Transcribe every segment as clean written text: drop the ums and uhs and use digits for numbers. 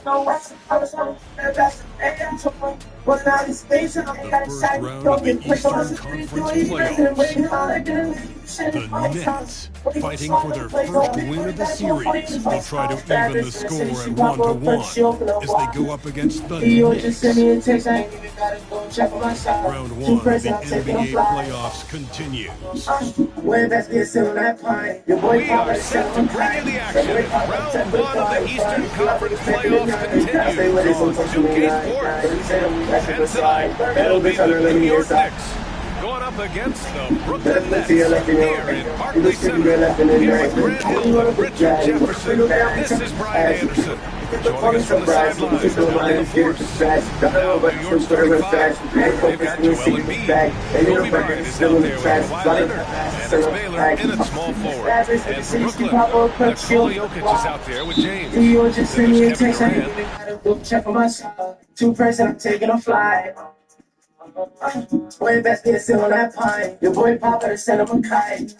The first round of the Eastern Conference playoffs. The Nets, fighting for their first win of the series, will try to even the score at 1-1 as they go up against the Knicks. Round 1 of the NBA playoffs continues. We are set to bring you the action. Round 1 of the Eastern Conference playoffs continues on 2K Sports. And tonight, it'll be the New York Knicks going up against the Brooklyn Nets here in Barclays Center. Here with Grant Hill and Richard Jefferson, this is Brian Anderson. Joining us from the sidelines, the force. Now, New York's 35. They've got Joel Embiid. Kobe Bryant is out there with Kawhi Leonard. And it's Baylor in at small forward. And for Brooklyn, Nikola Jokic is out there with James. Then there's Kevin Durant. Two person, I'm taking a flight. Way best get a sit on that pine. Your boy Papa to send him a kite.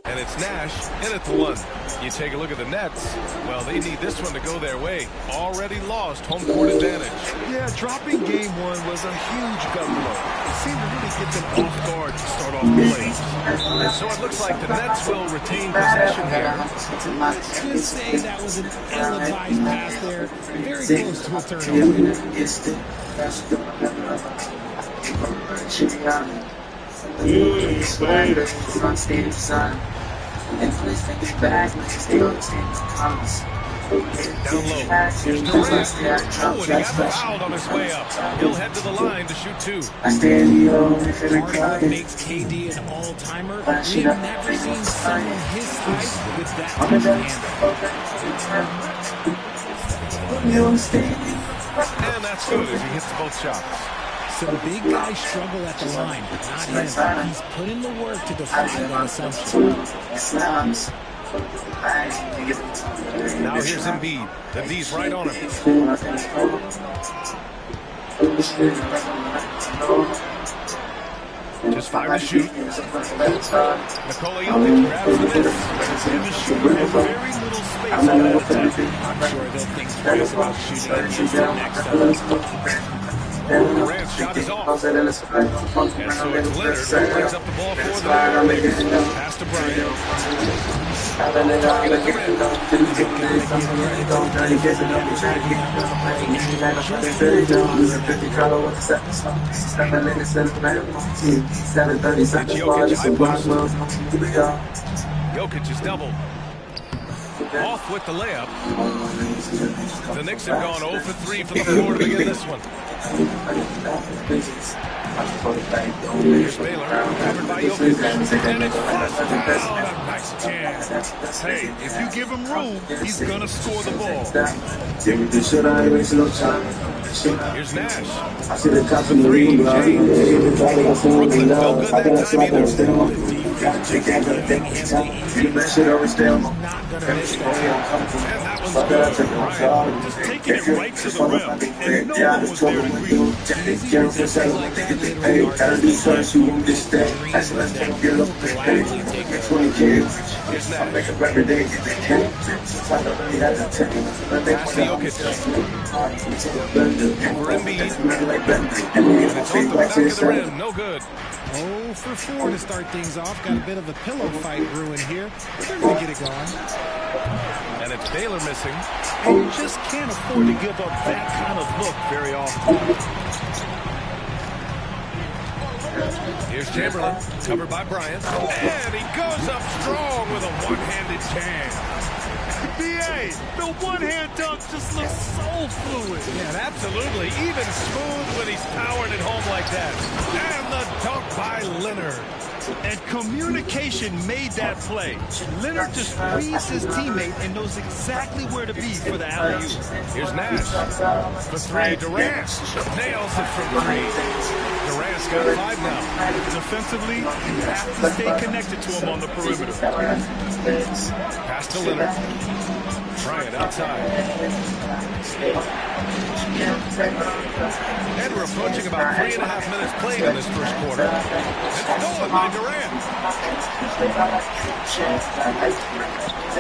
And it's Nash in at the 1. You take a look at the Nets. Well, they need this one to go their way. Already lost home court advantage. Yeah, dropping game 1 was a huge gut blow. It seemed to really get them off guard to start off the play. And so it looks like the Nets will retain possession here. Just say that was an ill-advised pass there. Very close to a turnover. Down low. Here's Durant. Oh, and he got fouled on his way up. He'll head to the line to shoot 2. What makes KD an all-timer? We've never seen someone his size with that much hand. And that's good as he hits both shots. So the big guys struggle at the line, but not him. He's put in the work to defy that assumption. Now here's Embiid. The D's right on him. Just 5 to shoot. Nikola Jokic grabs the miss. And the shooter has very little space on that attack. I'm sure they'll think twice about shooting against the next Durant's shot is off. And so it's Leonard who brings up the ball for the Lakers. Pass to Bryant. Jokic is doubled. Off with the layup. The Knicks have gone 0 for 3 from the floor to begin this one. Here's Baylor, covered by Jokic. And it's flushed down. A nice jam. Hey, if you give him room, he's gonna score the ball. Here's Nash. 3, James. Brooklyn felt good that time either. And that one's good. Bryant Just taking it right to the rim, and no one was there to greet him. Here's Nash. For Embiid. And it's off the back of the rim. No good. 0 for 4 to start things off. Got a bit of a pillow fight brewing here, but they're going to get it going. And it's Baylor missing. And you just can't afford to give up that kind of look very often. Here's Chamberlain, covered by Bryant. And he goes up strong with a one-handed jam. BA, the one-hand dunk just looks so fluid. Yeah, absolutely. Even smooth when he's powering it home like that. And the dunk by Leonard. And communication made that play. Leonard just reads his teammate and knows exactly where to be for the alley-oop. Here's Nash. For 3, Durant. Nails it from 3. Durant Bryant's got 5 now. Defensively, you have to stay connected to him on the perimeter. Pass to Leonard. Bryant outside. And we're approaching about 3.5 minutes played in this first quarter. It's stolen by Durant.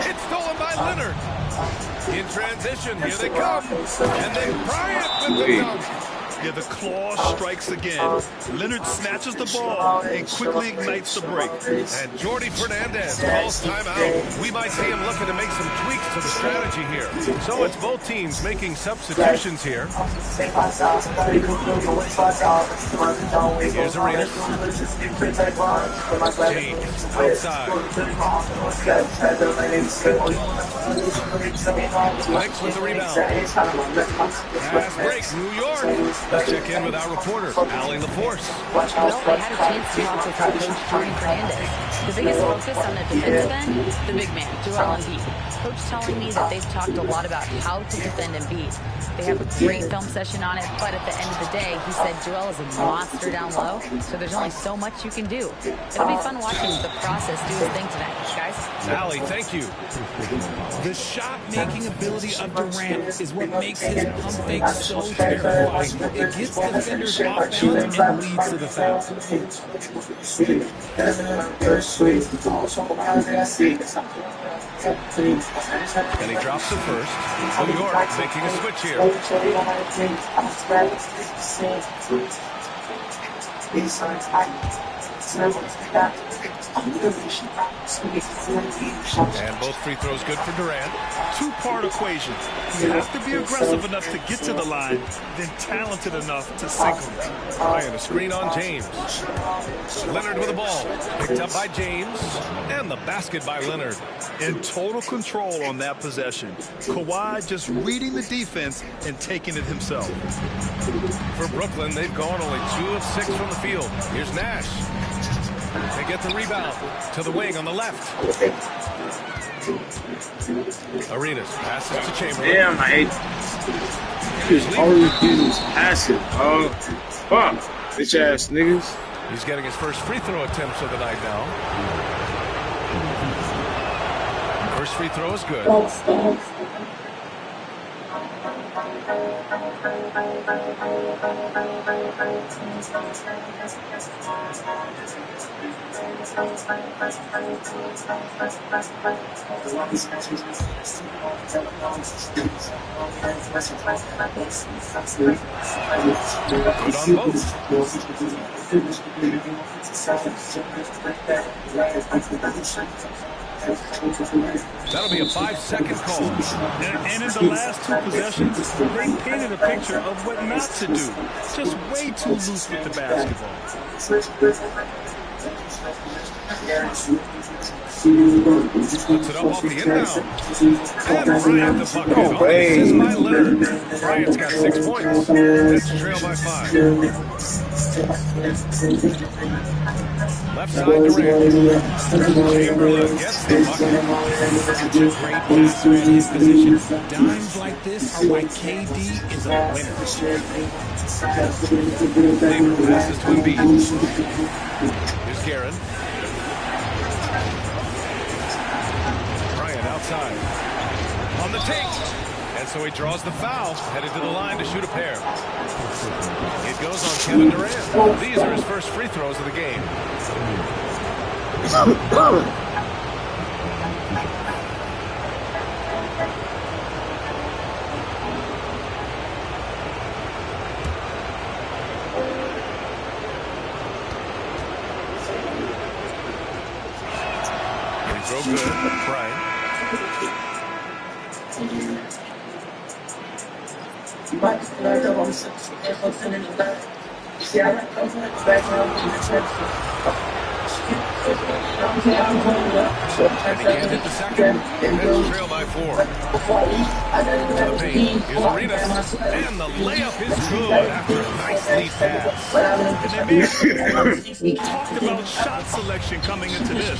It's stolen by Leonard. In transition, here they come. And then Bryant with the dunk. Yeah, the claw strikes again. Leonard snatches the ball and quickly ignites the break. And Jordi Fernandez calls timeout. We might see him looking to make some tweaks to the strategy here. So it's both teams making substitutions here. Here's Arenas. James outside. Knicks with the rebound. Pass break, New York. Let's check in with our reporter, Allie LaForce. Well, I had a chance to talk with Coach Jordi Fernandez. The biggest focus on the defensive end, the big man, Joel Embiid. Coach telling me that they've talked a lot about how to defend Embiid. They have a great film session on it, but at the end of the day, he said Joel is a monster down low, so there's only so much you can do. It'll be fun watching the process do his thing tonight, guys. Allie, thank you. The shot-making ability of Durant is what makes his pump fake so terrifying. It gets defenders off balance and leads to the foul. And he drops the first. New York making a switch here. And both free throws good for Durant. Two-part equation. You have to be aggressive enough to get to the line, then talented enough to sink them. Bryant, a screen on James. Leonard with the ball. Picked up by James. And the basket by Leonard. In total control on that possession. Kawhi just reading the defense and taking it himself. For Brooklyn, they've gone only 2 of 6 from the field. Here's Nash. They get the rebound to the wing on the left. Arenas passes to Chamberlain. Damn, I hate niggas always getting passive. Oh, fuck. Bitch ass niggas. He's getting his first free throw attempts of the night now. First free throw is good. Good on both. That'll be a 5-second call. And in the last 2 possessions, they painted a picture of what not to do. Just way too loose with the basketball. Puts it up off the inbound. And Bryant the bucket. On the assist by Leonard. Bryant's got 6 points. That's a trail by 5. Left side Durant. Chamberlain gets the bucket. Such a great passer in his position. Dimes like this are why KD is a winner. Labor passes to Embiid. Here's Guerin. Bryant outside. On the take. And so he draws the foul. Headed to the line to shoot a pair. It goes on Kevin Durant. These are his first free throws of the game. Free throw good. Bryant. And he can't hit the second. Nets trail by 4. To the paint. Here's Arenas. And the layup is good after a nice lead pass. We talked about shot selection coming into this.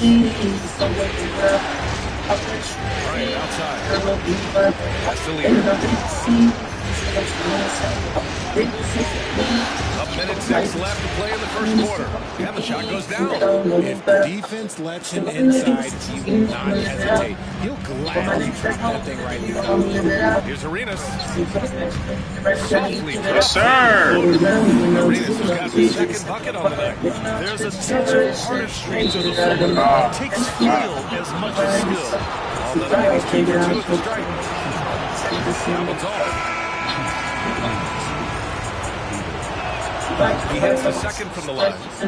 Bryant outside. That's the lead. Up Minute 6 left to play in the first quarter. And the shot goes down. If the defense lets him inside, he will not hesitate. He'll gladly drop that thing right in the corner. Here's Arenas. Softly Yes, sir. Arenas has got the second bucket on the night. There's a touch of artistry to the footwork. It takes feel as much as skill. On the night, he's 2 for 2 at the stripe. Hamilton. He hits the second from the line. The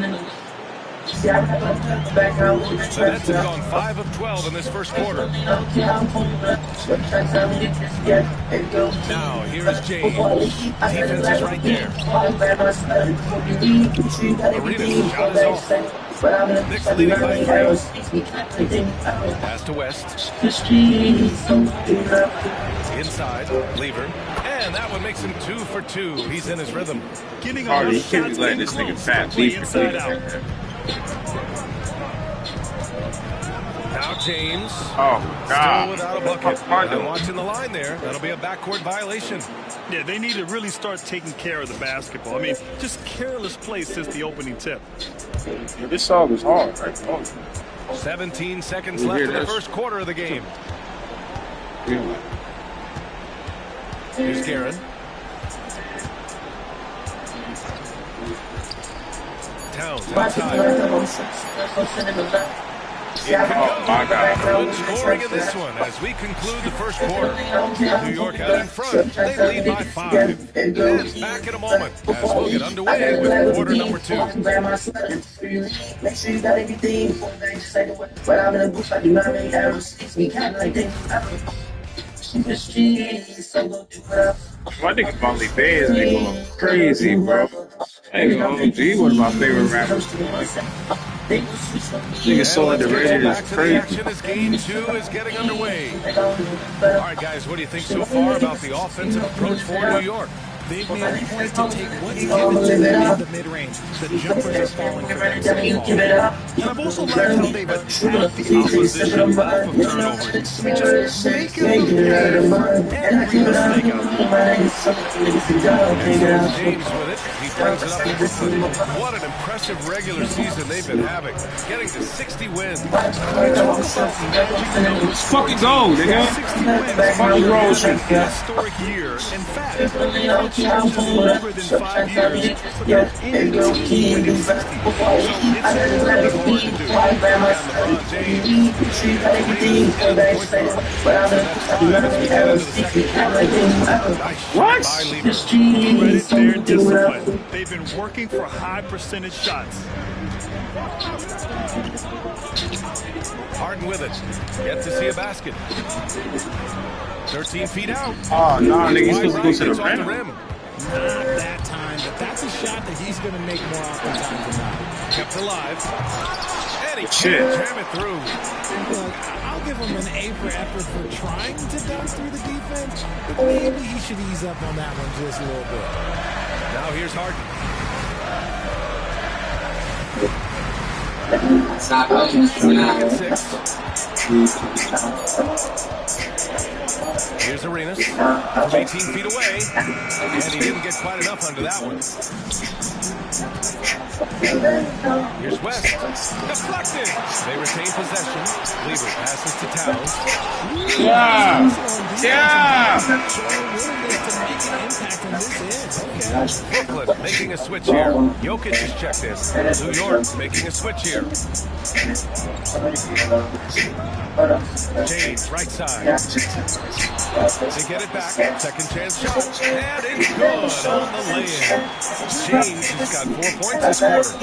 Nets have gone 5 of 12 in this first quarter. Now, here is James. Defense is right there. Arenas' shot is off. Knicks leading by 3. Pass to West. Inside, Lever. And that one makes him 2 for 2. He's in his rhythm. Getting Oh, you enough can't be shots letting in this nigga close fat to play leave. inside out. Now James. Oh, Still God. without a bucket. And watching the line there. That'll be a backcourt violation. Yeah, they need to really start taking care of the basketball. I mean, just careless play since the opening tip. Yeah, this song is hard, right? Oh. 17 seconds left in the first quarter of the game. Yeah. Here's Guerin. Towns outside. Oh, my God. Good scoring in this one as we conclude the first quarter. New York out in front. They lead by 5. And back in a moment as we'll get underway with quarter number 2. Make sure you got everything before they say the word. But I'm in a booth like you know how many arrows. Me kind of like this. My nigga Molly Bay ain't going crazy, bro. Ain't gonna OG, one of my favorite rappers. Nigga so underrated, it's crazy. Action as game 2 is getting underway. All right, guys, what do you think so far about the offensive approach for New York? They've made a point to take what's given to them in the mid-range. The jumpers are falling for them so far. And I've also liked how they've attacked the opposition off of turnovers. I mean, just make it look every mistake out James with it. He brings it up to Brooklyn. What an impressive regular season they've been having. Getting to 60 wins. Let's fucking go, nigga. 60 wins. Fucking roll, An historic year. In fact, just longer than 5 years without any team winning 60. So it's really hard to do. What? Credit their discipline. They've been working for high percentage shots. Harden with it. Yet to see a basket. 13 feet out. Oh, no, nigga, he's supposed to go to Gets the off the rim. rim. Not that time, but that's a shot that he's going to make more often times than not. Kept alive. And he Shit. can't jam it through. Look, I'll give him an A for effort for trying to dunk through the defense, but maybe he should ease up on that one just a little bit. Now here's Harden. Back at 6. Here's Arenas from 18 feet away, and he didn't get quite enough under that one. Here's West. Deflected. They retain possession. Lever passes to Towns. Yeah. Yeah. Brooklyn making a switch here. Jokic has checked in. New York making a switch here. James, right side. They get it back. Second chance shot. And it's good on the lay-in. James has got 4 points this quarter.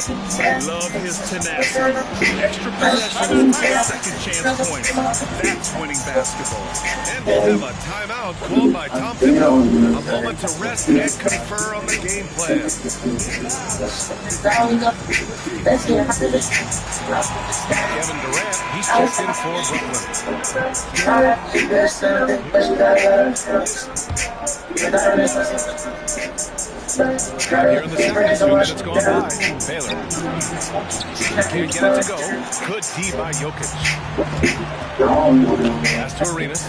I love his tenacity. Extra possessions, second chance points. That's winning basketball. And we'll have a timeout called by Tom Thibodeau. A moment to rest and confer on the game plan. Kevin Durant, he's checked in for Brooklyn. And here in the second, 2 minutes gone by. Baylor can't get it to go. Good D by Jokic. Pass to Arenas.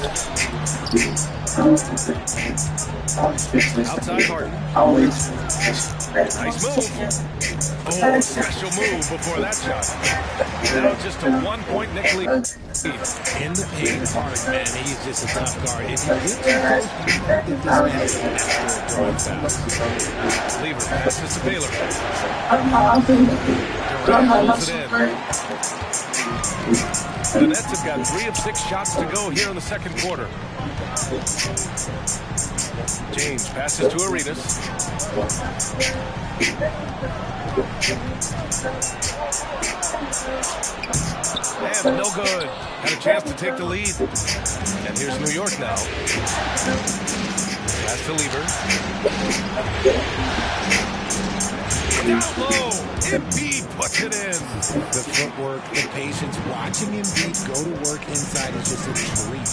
Outside Harden. Nice move. Oh, special move before that shot. Now just a 1-point Nick lead. In the paint, hard, man. He's just a tough guard. If you get too close, you know that this man is an expert throwing fouls. Lever passes to Baylor. Durant pulls it in. The Nets have got 3 of 6 shots to go here in the second quarter. James passes to Arenas. And no good. Had a chance to take the lead. And here's New York now. Pass to Lever. Down low. Embiid puts it in. The footwork, the patience, watching Embiid go to work inside is just a treat.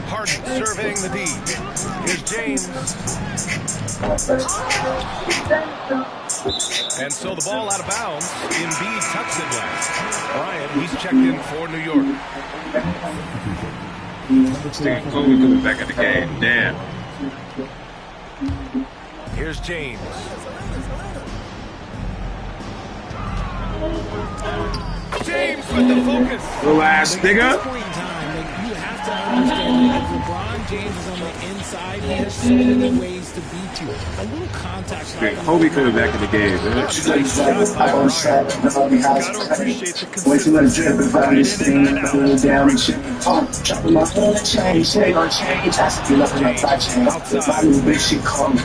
Harden surveying the D. Here's James. And so the ball out of bounds. Embiid tucks it last. Bryant, he's checked in for New York. Steve Kobe coming back in the game. Damn. Here's James. James with the focus. Relax, nigga. At this point in time, you have to understand that if LeBron James is on the inside, he has so many ways to beat you. A little contact. Steve Kobe coming back in the game, man. Gotta appreciate the Way too much drip if I just consistency. think I'm going down and shit. Dropping my phone and change, shit ain't gonna change. I should be looking up that chain. My new bitch, she come.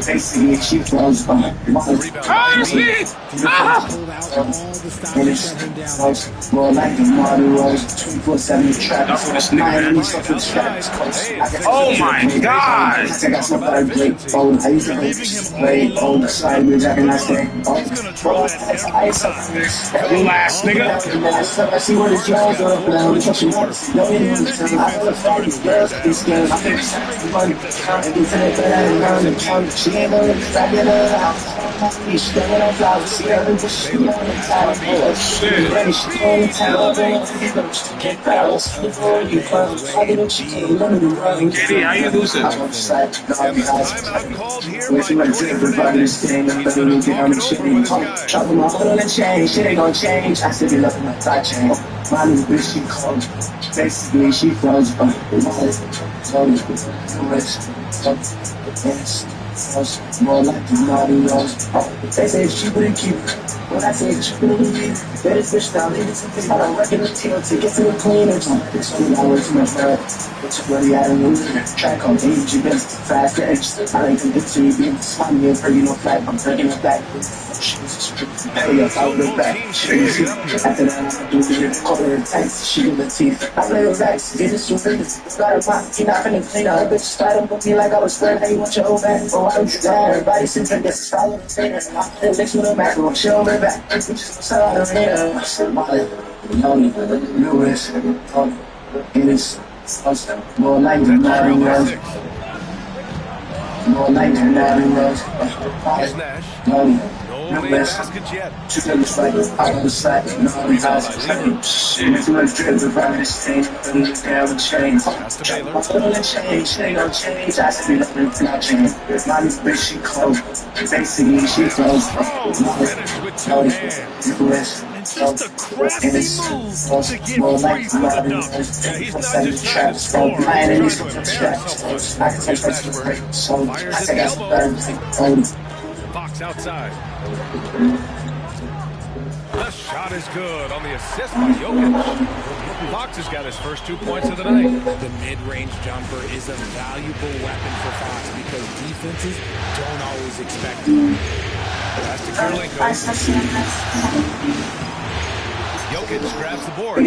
Basically, she flows by. And it's more like the model rose, 24/7 trap. That's what this nigga Oh my God! I got somebody break phone. I used to play on the side, which I cannot say. Relax, nigga. I see what it's yours on the floor. Trust me, no, I feel the phone. Girls, these girls, I think it's money. And you said that I didn't learn the tongue. She ain't gonna be back in her house. She's going on flowers. See her in the shit on the time. Shit. She's going to town. Get barrels before you come. I get what you do. Let me run. Katie, how you losing? Timeout called here by Way too much drink for Jordan this thing. I'm He's gonna gonna get on the talk shit. it over with his guy. Dropping my foot on the chain. Shit ain't gonna change. I still be looking at that chain. My new bitch, she cold. Basically, she flows by. More like the naughty rose. They say she wouldn't keep. When I say she wouldn't leave, better switch down. Leave it to this. I don't reckon the tail to get to the cleaner. It's only hours too much better. It's really out of the track on age. You best fast to edge. I like to get to you. Being slimy and pretty no flag. I'm breaking it back. Hurry up, I'll look back. After that, I do the color and tights. She in the teeth. I play with racks. Get this super. Got a pot. He not finna clean up. Bitch, slide up with me like I was swearing. How you want your old back? Oh, I don't you got everybody sitting there. This is follow the trainer. It makes me no macro. She on my back. We just sell out of here. I said, Molly. Lewis. It is more like the naughty rose. More like the naughty rose. Here's Nash. No made baskets yet. She's on the side, out on the side, no one has to shit. Too much drip around this thing, putting it down with chains. Pass to Baylor. My foot on the chain, shit ain't gonna change. I see nothing to not change. My new bitch, she close. Basically, she close. Finish with 2 hands. And just a crafty move to get free from the dunk. Yeah, he's not just trying to score. He's trying to embarrass someone. Here's Ashburn. Fires at the elbow. Fox outside. The shot is good on the assist by Jokic. Fox has got his first 2 points of the night. The mid-range jumper is a valuable weapon for Fox because defenses don't always expect it. Pass to Kurylenko. Jokic grabs the board.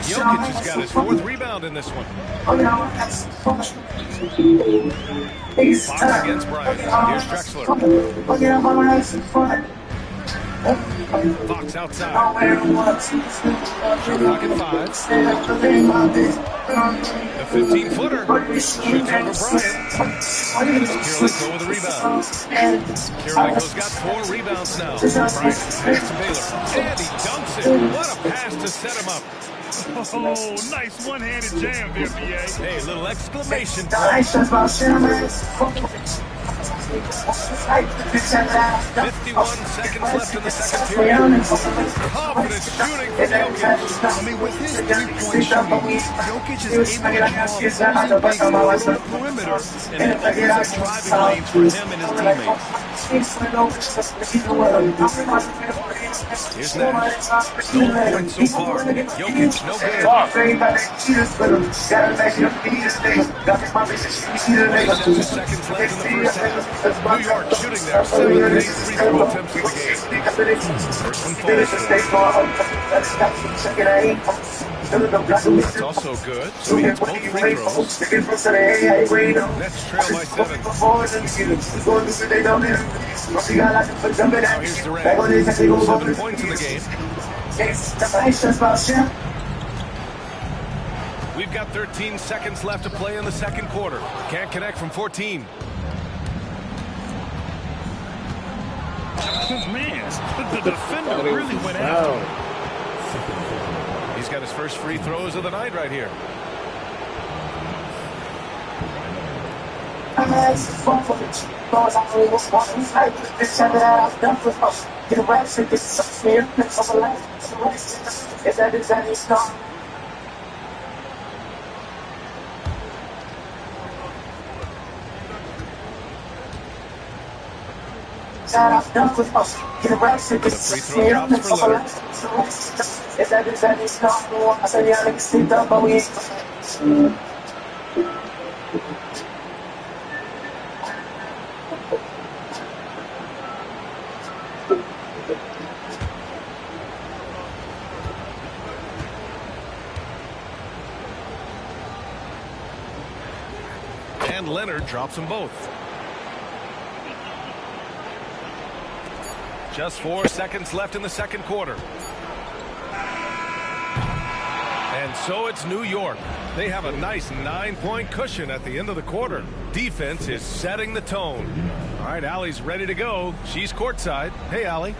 Jokic has got his 4th rebound in this one. Fox against Bryant. Here's Drexler. Fox outside. Shot clock at 5. The 15-footer. Shoots over Bryant. Kirilenko with a rebound. Kirilenko's got 4 rebounds now. Bryant pass to Baylor. And he dunks it. What a pass to set him up. Oh, nice one-handed jam, NBA. Hey, little exclamation point. 51 seconds left in the second period. Confident shooting from Jokic. I mean, with his three-point shooting, Jokic is able to draw opposing bigs on the perimeter, and it opens up driving lanes for him and his teammates. Here's Nash. No points so far. Jokic, no good. 27 seconds left in the first half. New York shooting their 7th and 8th free throw attempts of the game. First one falls. That's also good. So he hits both free throws. Nets trail by 7. Now here's Durant. 7 points in the game. We've got 13 seconds left to play in the second quarter. Can't connect from 14. Man, the defender really went out. He's got his first free throws of the night right here. The free throw drops for Leonard. And Leonard drops them both. Just 4 seconds left in the second quarter. And so it's New York. They have a nice 9-point cushion at the end of the quarter. Defense is setting the tone. All right, Allie's ready to go. She's courtside. Hey, Allie.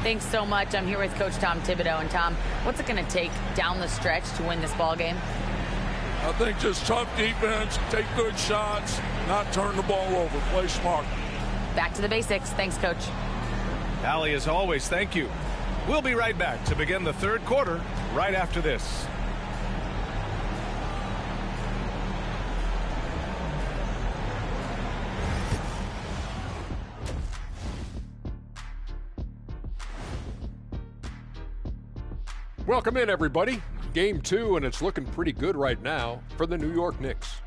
Thanks so much. I'm here with Coach Tom Thibodeau. And Tom, what's it going to take down the stretch to win this ball game? I think just tough defense, take good shots, not turn the ball over, play smart. Back to the basics. Thanks, Coach. Allie, as always, thank you. We'll be right back to begin the third quarter right after this. Welcome in, everybody. Game 2, and it's looking pretty good right now for the New York Knicks.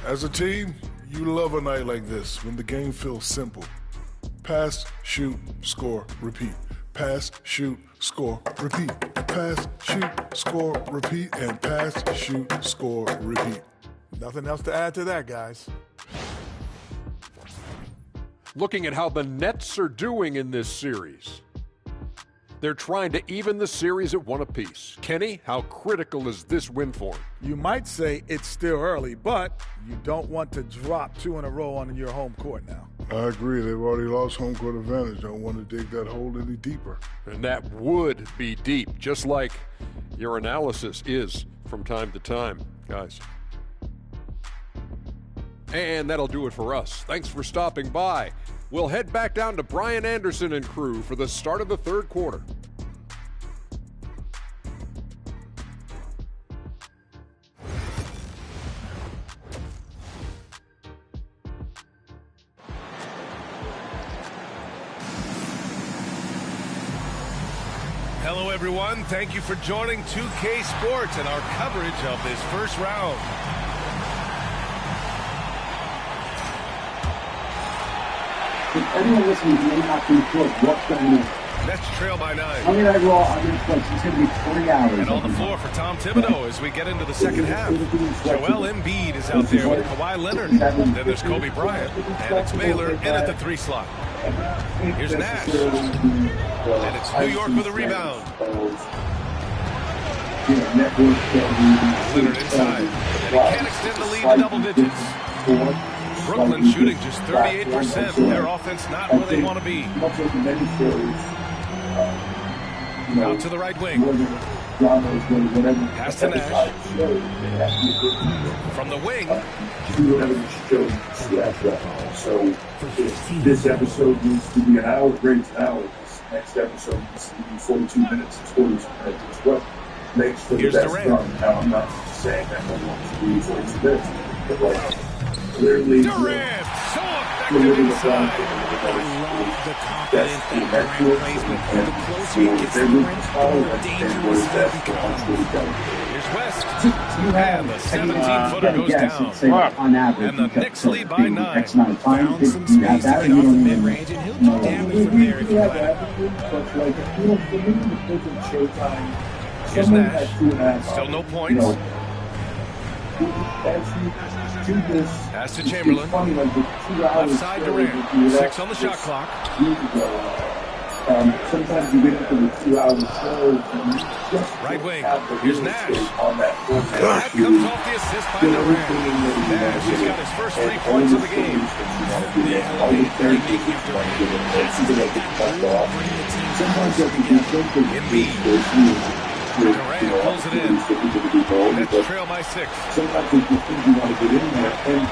As a team, you love a night like this when the game feels simple. Pass, shoot, score, repeat. Pass, shoot, score, repeat. Pass, shoot, score, repeat. And pass, shoot, score, repeat. Nothing else to add to that, guys. Looking at how the Nets are doing in this series. They're trying to even the series at 1 apiece. Kenny, how critical is this win for them? You might say it's still early, but you don't want to drop 2 in a row on your home court now. I agree. They've already lost home court advantage. Don't want to dig that hole any deeper. And that would be deep, just like your analysis is from time to time, guys. And that'll do it for us. Thanks for stopping by. We'll head back down to Brian Anderson and crew for the start of the third quarter. Hello, everyone. Thank you for joining 2K Sports and our coverage of this first round. If anyone listening may not be sure what's going on. Nets trail by 9. I'm going to roll on this place. It's going to be 3 hours. And on the floor for Tom Thibodeau as we get into the second half. Joel Embiid is out there with Kawhi Leonard. Then there's Kobe Bryant. And it's Baylor in at the 3 slot. Here's Nash. And it's New York with a rebound. Leonard inside. And he can't extend the lead to double digits. Brooklyn shooting just 38%. Their offense not where they want to be. Out to the right wing. Pass to Nash. From the wing. So this episode needs to be an hour, great hour. This next episode needs to be 42 minutes and 42 minutes. It's what makes for the best run. Now, I'm not saying that I want to be 42 minutes, but like clearly, Durant, so effective inside. I love the confidence that Durant plays with. The closer he gets to the rim, the more dangerous he becomes. Here's West. And the 17-footer goes down. On average, And the Knicks lead by 9. Found some space to get off the mid-range, and he'll do damage from there if you let him. Here's Nash. Still no points. Pass to Chamberlain. Left side Durant. 6 on the shot clock. Sometimes you get into the 2-hour shows and you just right wing. Here's Nash. That comes off the assist by Durant. Nash has got his first 3 points of the game. Embiid. Durant pulls it in. Nets trail by 6. Sometimes you think you want to get in there and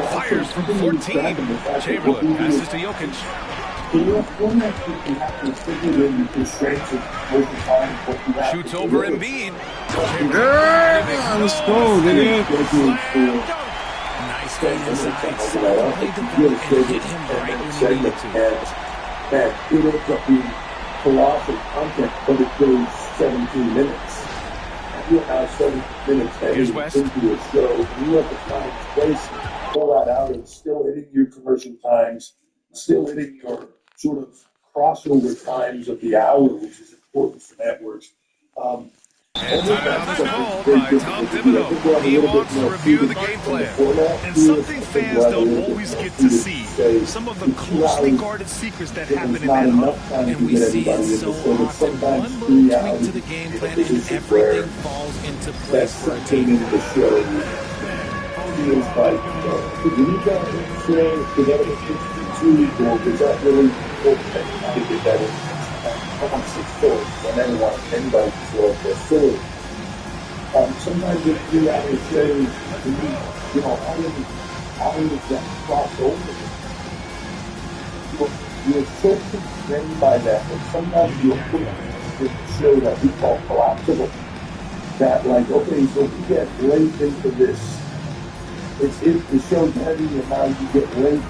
fires from 14. Chamberlain passes to Jokic. Shoots over Embiid. Let's go, nigga. Nice going inside. Someone played the ball and hit him right when he needed to. And it ends up being colossal content, but it goes 17 minutes. And you have 7 minutes heading into a show. You have to find place, pull that out, and still hitting your conversion times, still hitting your sort of crossover times of the hour, which is important for networks. And timeout is called by Tom Thibodeau. He wants to review the game plan. And something fans don't always get to see. Some of the closely guarded secrets that happen in that huddle. And we see it so often. One little tweak to the game plan and everything falls into place for a team. Feels like, did you guys say that was 2 or was that really important to get that in? Almost 6 foot, and anybody can throw up their foot. Sometimes if you have a shows, how does that cross over? You're so constrained by that, and sometimes you'll put a show that we call collapsible. That like, okay, so if you get late into this, it's if the show's heavy and now you get late,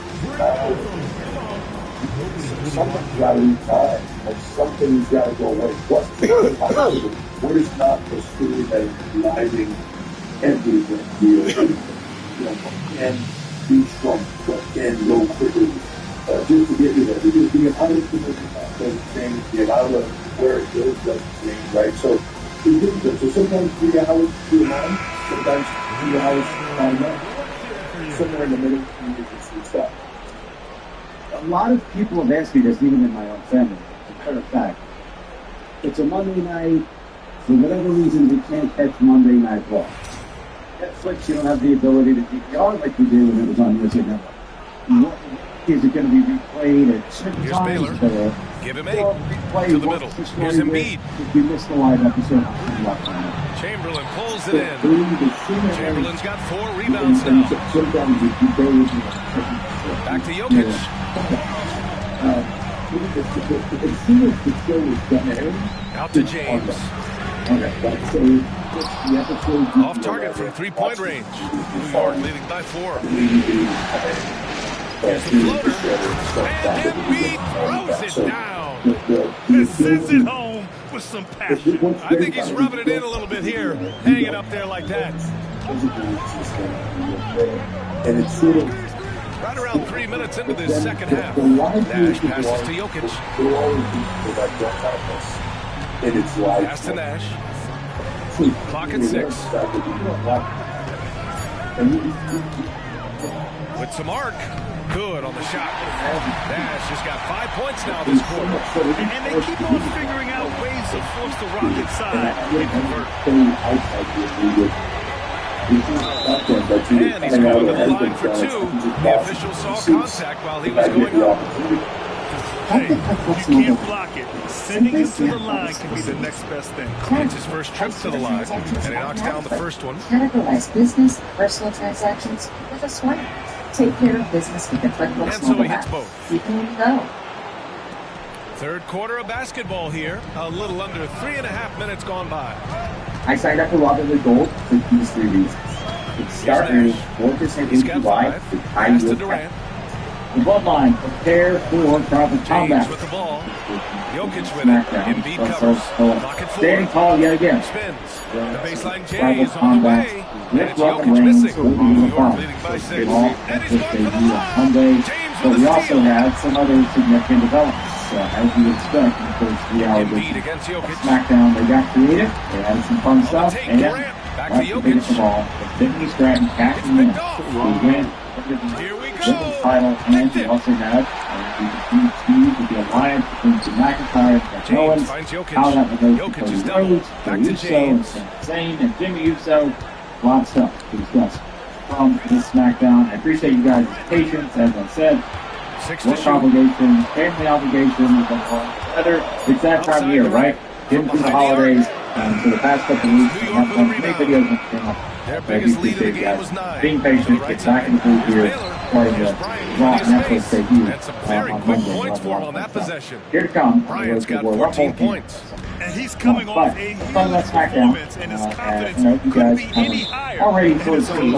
something's got to be time, or something's got to go away. What is not the story that is driving everything here? Can be strong, but can go quickly. Just to get to that, because the amount of position doesn't change, the amount of where it goes doesn't change, right? So, so sometimes 3 hours too long, sometimes 3 hours not enough. Somewhere in the middle, you just stop. A lot of people have asked me this, even in my own family. As a matter of fact, it's a Monday night. For whatever reason, we can't catch Monday Night Raw. Netflix, you don't have the ability to DVR like we did when it was on USA Network. Is it going to be replayed at certain Here's times? Baylor. Give him 8 to the middle. Here's Embiid. If you missed the live episode, Chamberlain pulls it in. Chamberlain's got 4 rebounds now. Back to Jokic. Out to James. Off target from 3-point range. New York leading by 4. Here's the floater. And Embiid throws it down. And sends it home with some passion. I think he's rubbing it in a little bit here. Hang it up there like that. And it's sort of Right around 3 minutes into this second half. Nash passes to Jokic. Pass to Nash. Clock at 6. with some arc. Good on the shot. Nash just got 5 points now this quarter. And they keep on figuring out ways to force the Rockets side to convert. And he's going to the line for two. The official saw contact while he was going up. Hey, you can't block it. Sending him to the line can be the next best thing. It's his first trip to the line, and he knocks down the first one. Categorize business, personal transactions with a swipe. Take care of business with the QuickBooks And so mobile he hits app. both. You can go. Third quarter of basketball here. A little under 3.5 minutes gone by. I signed up for Robin Gold for these 3 reasons. It's starting 4% APY to tie Pass to your Durant. The bloodline, prepare for proper James combat. with the ball. Jokic with it. Embiid covers. Pocket Standing forward. tall yet again. Spins. The baseline J Tribal is on the combat. way. And With it's Robin Jokic Reigns, missing. will be New York uniform. leading by 6. All And he's going for the on line. Monday. James But with we a also steal. had some other significant developments. As you would expect in the first 3 hours of Embiid against Jokic. SmackDown, they got creative. They had some fun stuff. take, And Durant. Back to that's the biggest Jokic. of all. Tiffany Stratton cashing in. picked off. We win. Here we Women's go. title, and we also had the feud with the alliance between Jim McIntyre and James Owens. finds Jokic. How that would go to Jokic is Cody double. Rhodes, Back Jey to Uso, James. Sami Zayn, and Jimmy Uso. A lot of stuff to discuss from this SmackDown. I appreciate you guys' patience. As I said, 6 to work shoot. obligation, family obligation, whether it's that time of year, right? Getting through the holidays. For the past couple of weeks, we have done many videos on the channel. Their I biggest lead of the appreciate you game guys was 9. being To the patient, right get back in the side. booth here, Here's Baylor. part of the Here's Bryant. Raw His Netflix face. debut And some very on quick Monday. points for him on that possession. Here to come. Bryant's got We're 14 up on points. And he's coming off a huge from that SmackDown, performance, and his you confidence know, you couldn't guys be any higher. already And sort of it's seen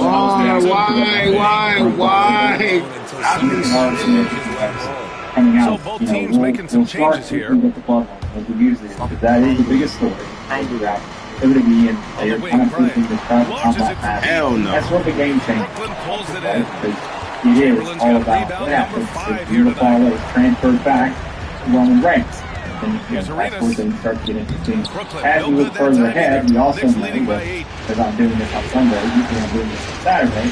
coming out. So both teams making some changes here. With the bloodline, as we usually do, because that is the biggest story. Throughout WWE, and they're kind of pushing this tribal combat match. Hell no. That's what the game changed. Brooklyn pulls it Right? in. Because it is Chamberlain's all got about rebound what number happens 5 if here the ball tonight. is transferred back to Roman Reigns. And Here's that's where Arenas. things start to get interesting. Brooklyn, As no we look good that further time ahead, either. we also Knicks know leading by that, 8. because I'm doing this on Sunday, usually I'm doing this on Saturday,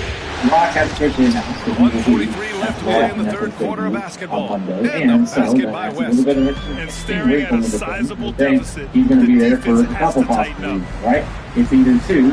Rock has officially announced that he will be 1:43 left to play in the at third Netflix quarter of debut basketball. on Monday. And a So basket that's by a West. little bit of interesting And staring at a sizable deficit, he's going to the be there for defense a has couple to tighten up. possibilities, right? It's either to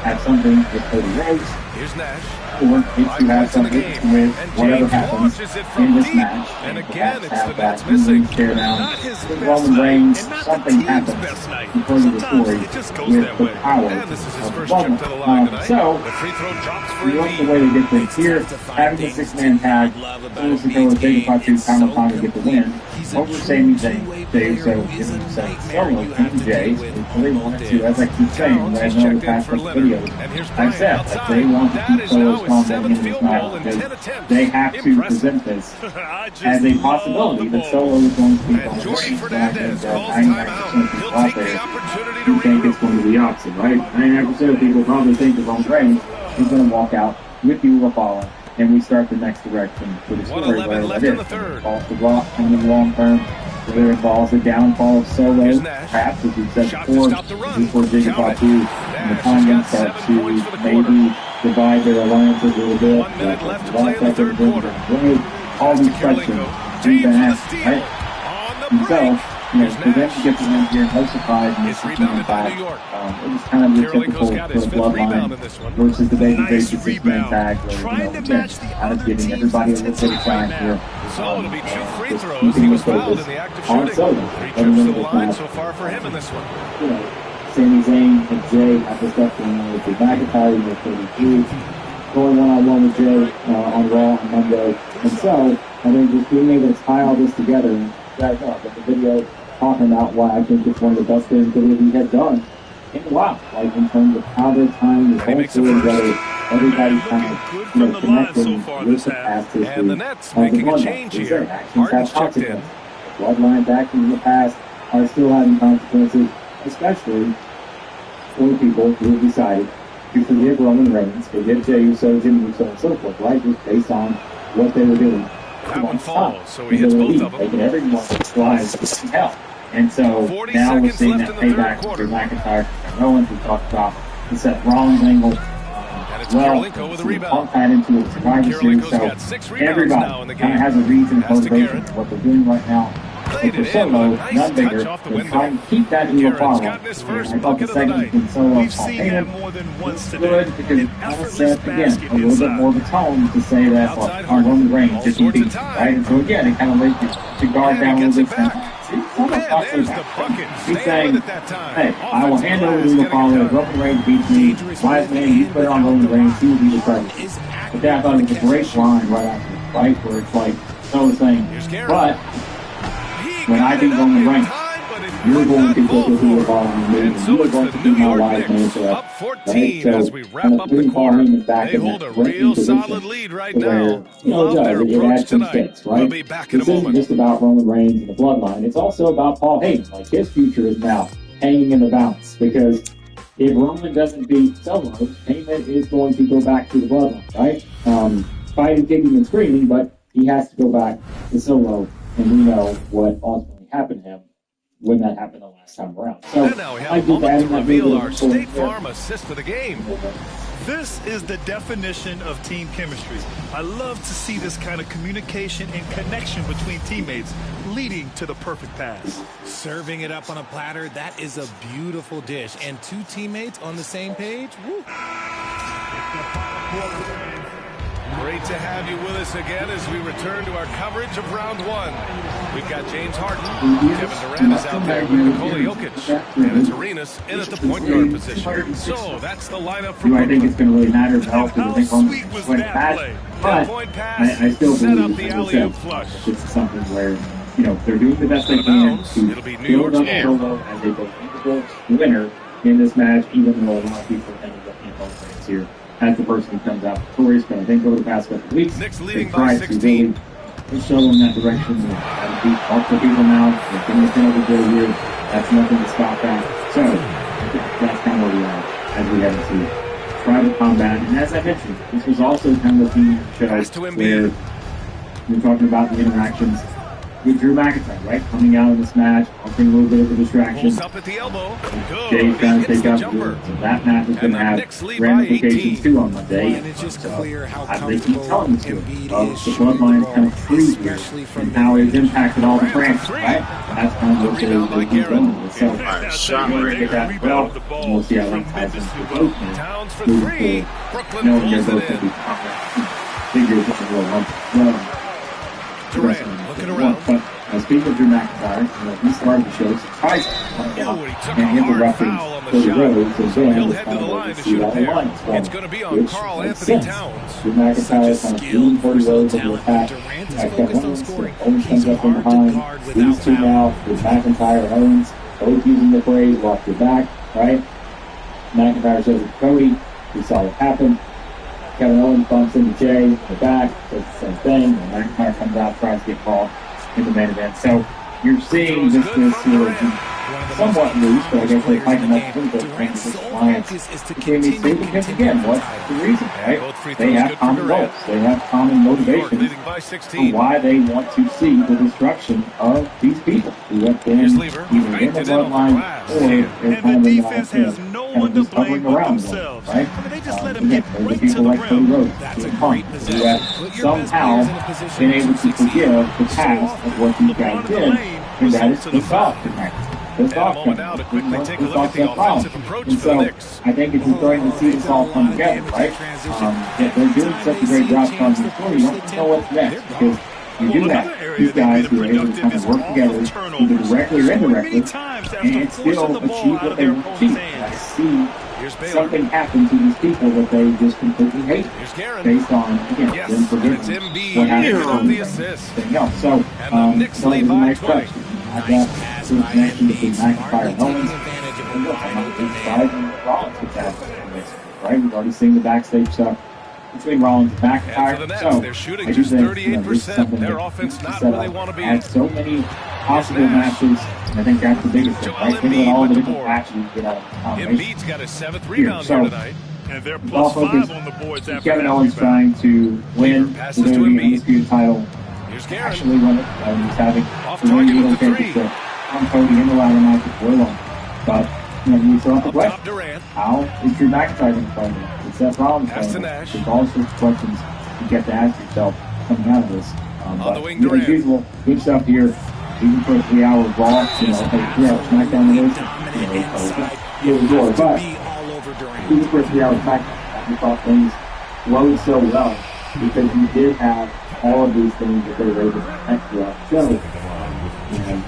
have something with Cody Rhodes, Here's Nash. or if you 5 have points in the something game. with And whatever James happens launches it in from this deep. match. And perhaps again, it's have the that Nets missing. tear down Not his with best Roman night, Reigns. and not the Something team's happens best night. because of the Sometimes story it just goes with that the way. power And this is his of first Roman. trip to the line tonight. So, The free throw drops for we like the Embiid. way they get things here. Having the 6-man tag, Solo Sikoa, Jacob Fatu, Kamapana get the win. Over Sami Zayn, Jey Uso, Jimmy Uso, Solo, and Jay. They wanted to, as I keep saying, as I know the past couple videos, I've said that they want to keep Solo strong in this match because they have to present this as a possibility that Solo is going to be on the Jordy Reigns. Fernandez calls 99% timeout. of He'll people out take the there opportunity to who think it's regroup. going to be the opposite, right? 99% of people probably think that Roman Reigns is going to walk out with you Fallen, and we start the next direction for the story. 1:11 left in the third. Involves the Rock in the long term, whether it involves the downfall of Solo, Here's Nash. perhaps as we said Shot to before, stop the run. before Jacob Count it. Fatu and the Nash has Tongans got start 7 points for the to quarter. maybe divide their alliances a little bit. 1 minute left to play in the third quarter. All these questions Kirilenko. we've James been with a asked, steal. right? On the And so, break. for Here's them to Nash. get the win here, no surprise in this It's rebounded by New York. it was kind of your typical Kirilenko's got his sort of fifth rebound bloodline in this one. versus the baby Nice face 6-man rebound. tag, where, Trying to again, match the kind of other giving team's everybody a little bit of intensity time right here. So it'll be 2 free just throws. keeping He was the fouled focus in the act of on shooting. Solo. 3 trips to Remember the line that, so far for him in this one. you know, Sami Zayn and Jay have the stuff going on with the McIntyre and the 33, going one-on-one with Jay on Raw on Monday. And so, I think just being able to tie all this together, and you guys know, I've got the video talking about why I think it's one of the best things that we have done in a while, like in terms of how they're tying the And he whole makes the story first. together. Everybody's kind Looking of, good you from know, the line so connecting far with this the half. past history And the Nets of the making a bloodline. change They here. say actions Harden's have checked in. consequences. Bloodlines actions in the past are still having consequences, especially for people who have decided to forgive Roman Reigns, forgive Jey Uso, Jimmy Uso, and so forth, right? Just based on what they were doing. That one falls, so he hits both of them. Making everyone's lives in hell. And so 40 now we're seconds seeing left that in the third payback quarter. for McIntyre and Owens. We talked about the Seth Rollins angle. And well to pump that into a survivor series. So everybody kind of has a reason and motivation for what they're doing right now. But for Solo, none bigger, they're trying to keep that Eagle follow. I thought the segment between Solo and Paul Heyman was good because it kind of set, again, a little bit more of a tone to say that, well, on Roman Reigns, just beat, right? And so again, it kind of makes you to guard down a little bit. He's saying, hey, I will hand over the Eagle follow. If Roman Reigns beats me, wise man, you put it on Roman Reigns, he will be the president. But then I thought it was a great line right after, right? Where it's like, Solo saying, but when I beat Roman Reigns, you're going to go to the ball and move, and you are going to be my wise man for that. Right? So, kind of putting Paul Heyman back in that ranking position where, it adds some stakes, right? This isn't just about Roman Reigns and the bloodline. It's also about Paul Heyman. Like, his future is now hanging in the balance because if Roman doesn't beat Solo, Heyman is going to go back to the bloodline, right? Fighting, kicking, and screaming, but he has to go back to Solo. And we know what ultimately happened to him when that happened the last time around. So, and now we have a moment to reveal our State Farm assist to the game. This is the definition of team chemistry. I love to see this kind of communication and connection between teammates leading to the perfect pass. Serving it up on a platter, that is a beautiful dish. And two teammates on the same page, woo. Great to have you with us again as we return to our coverage of round one. We've got James Harden, Kevin Durant is out there with Nikola Jokic, and it's Arenas in at the point guard position. So that's the lineup for I think it's going to really matter to help because I think Roman's going to pass. But I still believe this is something where, they're doing the best they can to build up Solo as a believable winner in this match, even though a lot of people think that both ways here. As the person who comes out victorious, but I think over the past couple of weeks, they've tried to really show in that direction. They've beat multiple people now. They've been within over 30 years. That's nothing to stop that. So, that's kind of where we are as we head into private combat. And as I mentioned, this was also kind of a team show where we're talking about the interactions with Drew McIntyre, right? Coming out in this match, offering a little bit of a distraction. Up at the elbow. Jay's trying to take up. So that match is going to have ramifications too on Monday. And it's just clear how they keep telling us of the bloodline's kind of free here and how it's impacted all the branches, right? That's kind of what they keep going with. So we're going to get that well, and we'll see how that ties into the both Towns for three. Brooklyn pulls it in. Figures it's a little Durant looking around. But speaking of Drew McIntyre, he started the show, surprised and interrupting Cody Rhodes, and then he'll head to the line to shoot a pair. It's going to be on Carl Anthony Towns. Drew McIntyre kind of doing Cody Rhodes in the attack. Owens comes up from behind. These two now with McIntyre and Owens, both using the phrase, walk your back, right? McIntyre says it's Cody. We saw what happened. Kevin Owens bumps into Jay in the back, does the same thing, and McIntyre comes out, tries to get called in the main event. So you're seeing this sort of somewhat loose, but I guess they tighten up a little bit and this alliance between these two because again, what's the reason, right? They have common goals, they have common motivations for why they want to see the destruction of these people who have been either in the bloodline or they're kind of in the hovering around them, right? They just let him get right to the rim. That's a great position. Somehow been able to forgive the past of what these guys did, and that is pissed off tonight. Pissed off and so I think it's important to see this all come together, right? They're doing such a great job telling the story, you don't know what's next because you do have these guys who are able to kind of work together, either directly or indirectly, and still achieve what they want to achieve. And I see something happen to these people that they just completely hate based on, again, them forgetting what happened on the assist. Else. So, so it was a nice touch. I've got some connection between McIntyre and Owens. And look, I'm on the side and Rollins with that. Right? We've already seen the backstage stuff between Rollins and McIntyre. So, they're shooting just 38%. Their offense not where they want to be. Had so many possible matches. I think that's the biggest thing, right? Think about all the different matches you get out of combination. Embiid's got a 7th rebound here tonight. And they're plus 5 on the boards after Kevin Owens trying to win the undisputed title. Actually won it. He's having the win championship on Cody in the ladder match with Willow. But you throw out the question. Durant. How is Drew McIntyre going to play? Is that problem? Pass to Nash. There's all sorts of questions you get to ask yourself coming out of this. On the wing, As Durant. usual, good stuff here. Even for a 3-hour Raw, hey, 3-hour SmackDown release. But even for a 3-hour SmackDown, we thought things flowed so well because you did have all of these things that they were able to connect throughout the show. And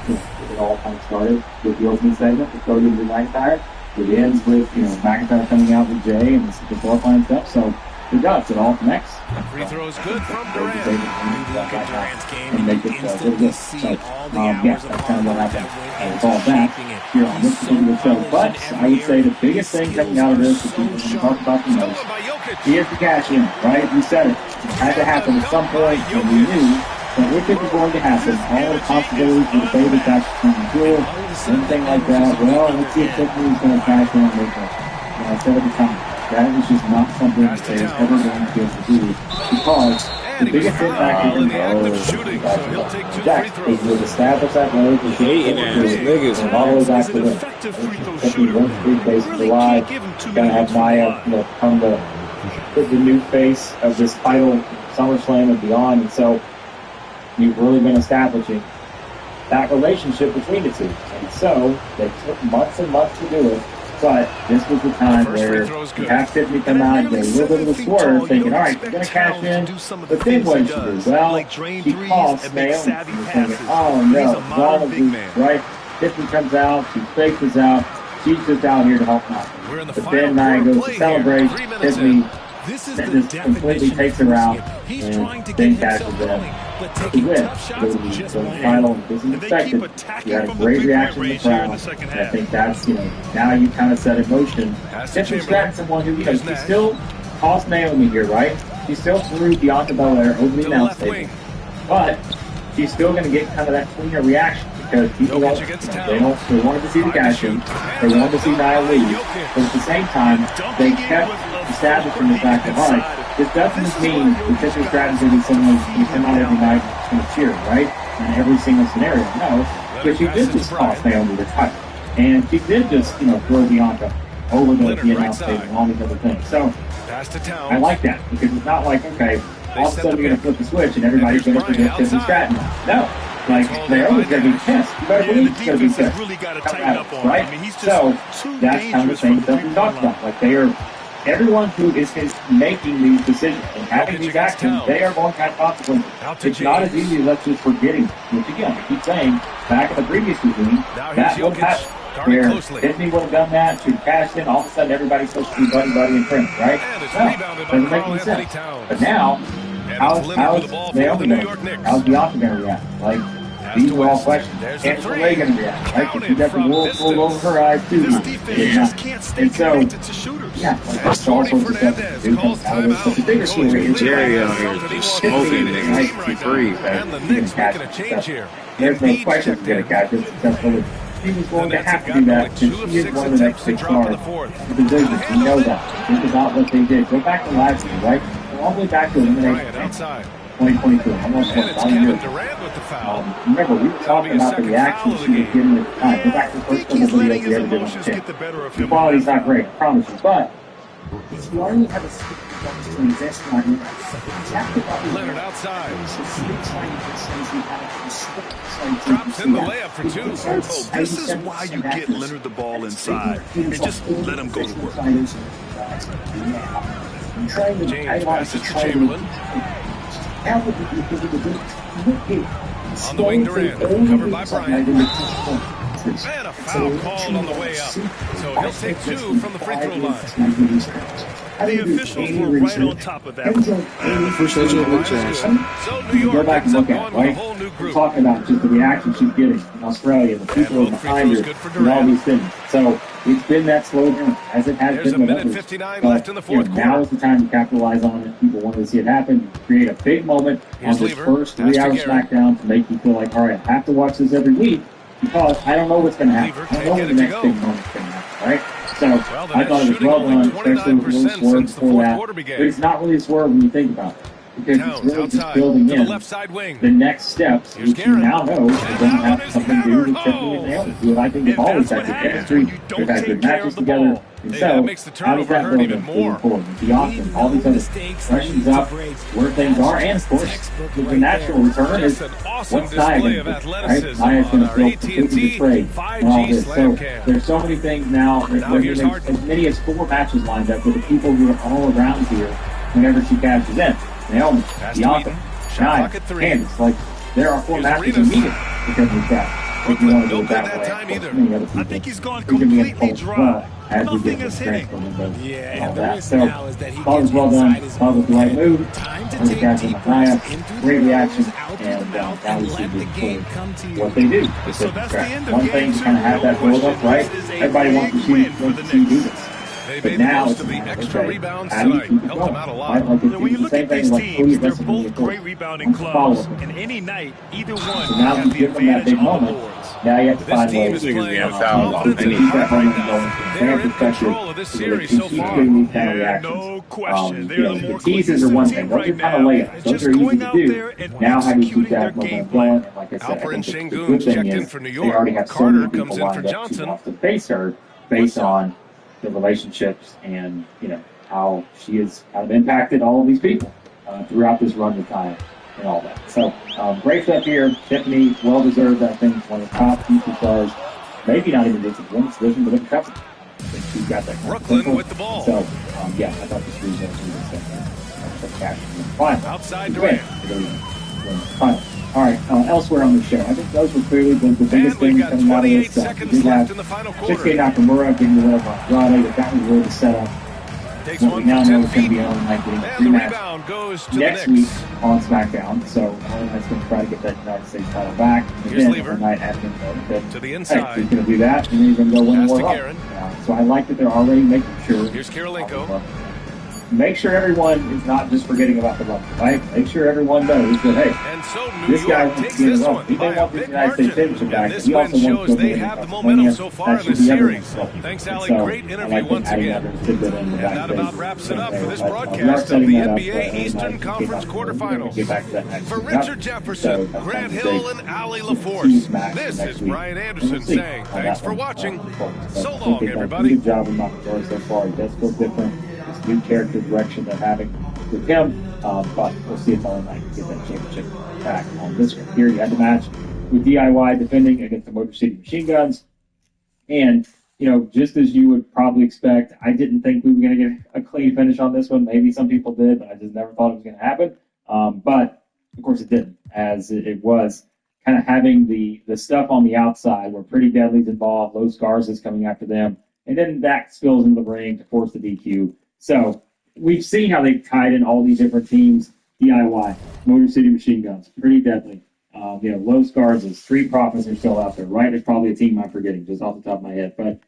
it all kind of started with the opening segment, the started with McIntyre. It ends with, McIntyre coming out with Jay and the qualifying stuff. So it does. It all connects. Free throw is good from Durant. And make it really good. So, that's kind of what happened with all that here on this particular show. But I would say the biggest thing coming out of this, that people can talk about the most, here's the cash in, right? You said it. It had to happen at some point, and we knew that if it was going to happen, all the possibilities with the baby cash coming through, anything like that, well, let's see if Tiffany's going to cash in and make it. I said at the time, that is just not something that they are ever going to be able to do because the biggest impact is going to Jack is to establish that way to get niggas and all the way back to them. Tiffany went big face in July, going to have Maya become the new face of this title, SummerSlam and beyond, and so you've really been establishing that relationship between the two. And so they took months and months to do it. But this was the time where you have Tiffany come out and get a little bit of a swerve, thinking, all right, we're going to cash in. But then what did she do? Well, she calls Naomi. And you're thinking, oh no, right? Tiffany comes out, she fakes us out. She's just out here to help out. But then Nia goes to celebrate. Tiffany just completely takes her out and then cashes in. To win. So the final, this is expected. You had a great reaction from the crowd. And I think that's, now you kind of set in motion. Tiffany's got someone who, she still tossed Naomi here, right? She still threw Bianca Belair over the announce table. But she's still going to get kind of that cleaner reaction because people they wanted to see the cash in. They wanted to see Nia leave. But at the same time, they kept establishing the fact that, all right, this doesn't mean that this is strategy that someone you come out every night and cheer, right? In every single scenario. No. But she did just toss Naomi the title. And she did just, throw Bianca over the announce table and all these other things. So I like that because it's not like, okay, all of a sudden you're going to flip the switch and everybody's going to forget Tiffany Stratton. No. Like, Naomi's going to be pissed. You better believe she's going to be pissed. Right? So that's kind of the same stuff we talked about. Like, everyone who is making these decisions and having these actions, they are going to have consequences. It's not as easy as let's just forgetting. Which again, I keep saying, back in the previous regime, that would happen. Where Disney would have done that, she'd cash in, all of a sudden everybody's supposed to be buddy and friends, right? No, doesn't make any sense. But now, how's Naomi going to react? How's Bianca going to react? Like, these are all questions. How's Ray going to react? Right? Because she got the wool pulled over her eyes too. And so, yeah, that's all sorts of stuff to do. But the bigger story is Jerry out here just smoking, nigga. Be free, man. There's no question she's going to catch it successfully. She was going to have to do that because she is one of the next big stars of the division. We know that. Think about what they did. Go back to last year, right? Go all the way back to Elimination 2022. Almost 1 year. Remember, we were talking about the reaction she was getting at the time. Go back to the first couple of videos we ever did on the channel. The quality's not great, I promise you, but if you already have a stick to invest on it, Leonard outside. Drops in the layup for two. Oh, this is why you get Leonard the ball inside and just let him go to work. James passes to Chamberlain. On the wing, Durant, covered by Bryant. And a foul called on the way up. So he'll take 2 from the free throw line. The officials were right on top of that. So New York go back and look at it, right? We're talking about just the reaction she's getting in Australia, the people behind her, and all these things. So it's been that slow burn, as it has been with others. 59 left in the fourth quarter. Now is the time to capitalize on it. People wanted to see it happen, create a big moment on this first 3-hour SmackDown to make you feel like, all right, I have to watch this every week because I don't know what's going to happen. I don't know when the next big moment's going to happen, right? So I thought it was well done, especially with a little swerve before that. But it's not really a swerve when you think about it. because Towns it's really just outside building to the in left side wing. the next steps, Here's which you Garrett. now know are going to And that have one is something to do with hammered Tiffany and home. Naomi, who I think have And always that's had what good happens chemistry. when you They've don't had take good care matches of the together. ball. And Hey, so, that makes the how does turnover that hurt build even in moving more. forward? With the offense, all these other questions up, where things are, and of course, the natural return is Just an awesome what's Nia display going of to do, right? athleticism Nia's on going to our feel AT&T completely betrayed and all 5G this. So slam cam. there's so many things now. Now here's There's Harden. as many as 4 matches lined up with the people who are all around here whenever she cashes in. Naomi, Pass to Bianca, Eaton. Shot Nia, clock at 3. Candace. Like, there are 4 Here's matches Arenas. needed because of that. If you Brooklyn, want to no go good that that way, time of course, either. many other I people think he's gone who can be completely involved as dry. well as we Nothing get is some hitting. transfer windows Yeah, and and all the that. risk So, now is that he thought it was gets well done. inside his Thought it was the own right head. move. Time to Put the take guys in deep the Nia. breaths in through the Great reaction. nose, out through And the mouth, now we and see let the this game for come to you. what they do. So that's the end of One game thing to 2. kind of have No that build up, question, right? this is a Everybody wants to big see win for the you do Knicks. this. They But made the now most it's of the about, extra okay, rebounds how do you tonight. keep it Helped them going? out a lot. Right? Like Now, when you the look same at thing these like teams, they're missing both the great goal. rebounding Follow clubs, up. and any night, either one So can now have you the give them that advantage big on the moment. boards. Now you have to This find team ways is playing on with foul confidence line. and heart right going now. from a They're fan in perspective control of this so that they series can so keep far. doing these kind of Yeah, reactions. no question. They're You the know, more the teases are cohesive one team thing. Those right are kind of now. layups. It's Those just are easy going to out do. there and Now how do you keep executing their that momentum game going? plan. And like I said, I Alperen think the Şengün's good thing checked in is for New they York. already have so Carter many people comes in for lined up to Johnson. want to face her based on the relationships and, you know, how she has kind of impacted all of these people throughout this run of time and all that. So great stuff here. Tiffany, well deserved. I think one of the top future stars. Maybe not even just in the women's division, but in the company. I think she's got that kind Brooklyn of potential. with the ball. So yeah, I thought this was going to be cash in the final. Outside Durant. Final. All right, elsewhere on the show, I think those were clearly the biggest And we've things got coming out of 28 this. seconds left in the final quarter. Shinsuke Nakamura getting the win over Andrade. That was really the setup. Takes What one we now for know 10 is going to feet. be on night getting a And the rematch rebound goes to next the week Knicks. on SmackDown. So All Night's going to try to get that United States title back. And Here's then Lever. All Night asking that To the hey, inside. he's going to do that, and then he's going to go win Pass more to up. Garrett. So I like that they're already making sure. Here's Karolinko. Make sure everyone is not just forgetting about the run, right? Make sure everyone knows that, hey, And so New this guy York wants takes to get this it wrong. one He by may a want this big United States margin. championship back, And but this he win also wants shows to they win have the in momentum WrestleMania. so far That in should this be everyone's series. goal. Thanks, And Ali. so, Great I interview like once adding again. that tidbit in the And back that page. about wraps it up for this We are broadcast of setting the that up NBA for early Eastern night. Conference We're gonna get back to that quarterfinals. next For week. Richard Jefferson, So, Grant that's Hill, the and Ali Team LaForce, match this next is week. Brian And Anderson we'll see saying how thanks that for one, watching. unfolds. So I think long, they've done a everybody. good job in Nakamura so far. It does feel different. This new character direction they're having with him. But we'll see if All Night can get that championship back on this one. Here you had the match with DIY defending against the Motor City Machine Guns. And, you know, just as you would probably expect, I didn't think we were going to get a clean finish on this one. Maybe some people did, but I just never thought it was going to happen. But, of course, it didn't, as it was kind of having the stuff on the outside where Pretty Deadly's involved, Los Garza's coming after them, and then that spills into the ring to force the DQ. So we've seen how they've tied in all these different teams, DIY, Motor City Machine Guns, Pretty Deadly, you know, Los Garza's, Street Profits are still out there, right? There's probably a team I'm forgetting just off the top of my head, but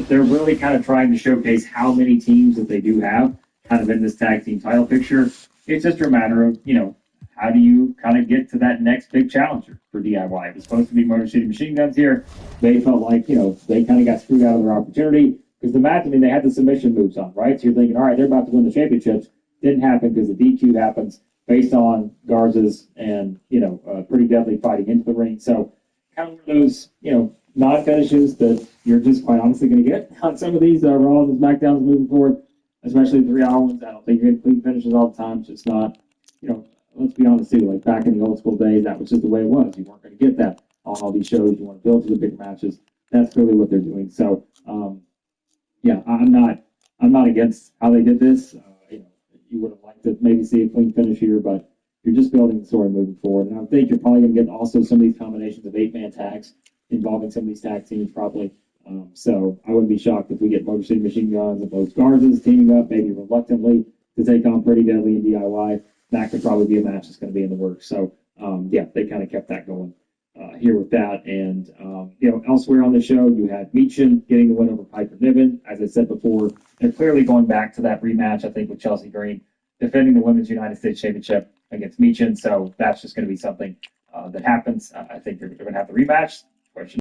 they're really kind of trying to showcase how many teams that they do have kind of in this tag team title picture. It's just a matter of, you know, how do you kind of get to that next big challenger for DIY? It was supposed to be Motor City Machine Guns here. They felt like, you know, they kind of got screwed out of their opportunity because the match, I mean, they had the submission moves on, right? So you're thinking, all right, they're about to win the championships. Didn't happen because the DQ happens based on Garza's and, you know, Pretty Deadly fighting into the ring. So kind of those, you know, non-finishes that you're just quite honestly going to get on some of these Raws and SmackDowns moving forward, especially the 3-hour ones. I don't think you're going to clean finishes all the time. It's just not, you know, let's be honest too, like back in the old school days, that was just the way it was. You weren't going to get that on all these shows. You want to build to the bigger matches. That's clearly what they're doing. So, yeah, I'm not against how they did this. You know, you would have liked to maybe see a clean finish here, but you're just building the story moving forward. And I think you're probably going to get also some of these combinations of 8-man tags involving some of these tag teams probably. So I wouldn't be shocked if we get Motor City Machine Guns and both Garza's teaming up, maybe reluctantly, to take on Pretty Deadly and DIY. That could probably be a match that's going to be in the works. So, yeah, they kind of kept that going here with that. And, you know, elsewhere on the show, you had Meechin getting the win over Piper Niven. As I said before, they're clearly going back to that rematch, I think, with Chelsea Green, defending the Women's United States Championship against Meechin. So that's just going to be something that happens. I think they're going to have the rematch.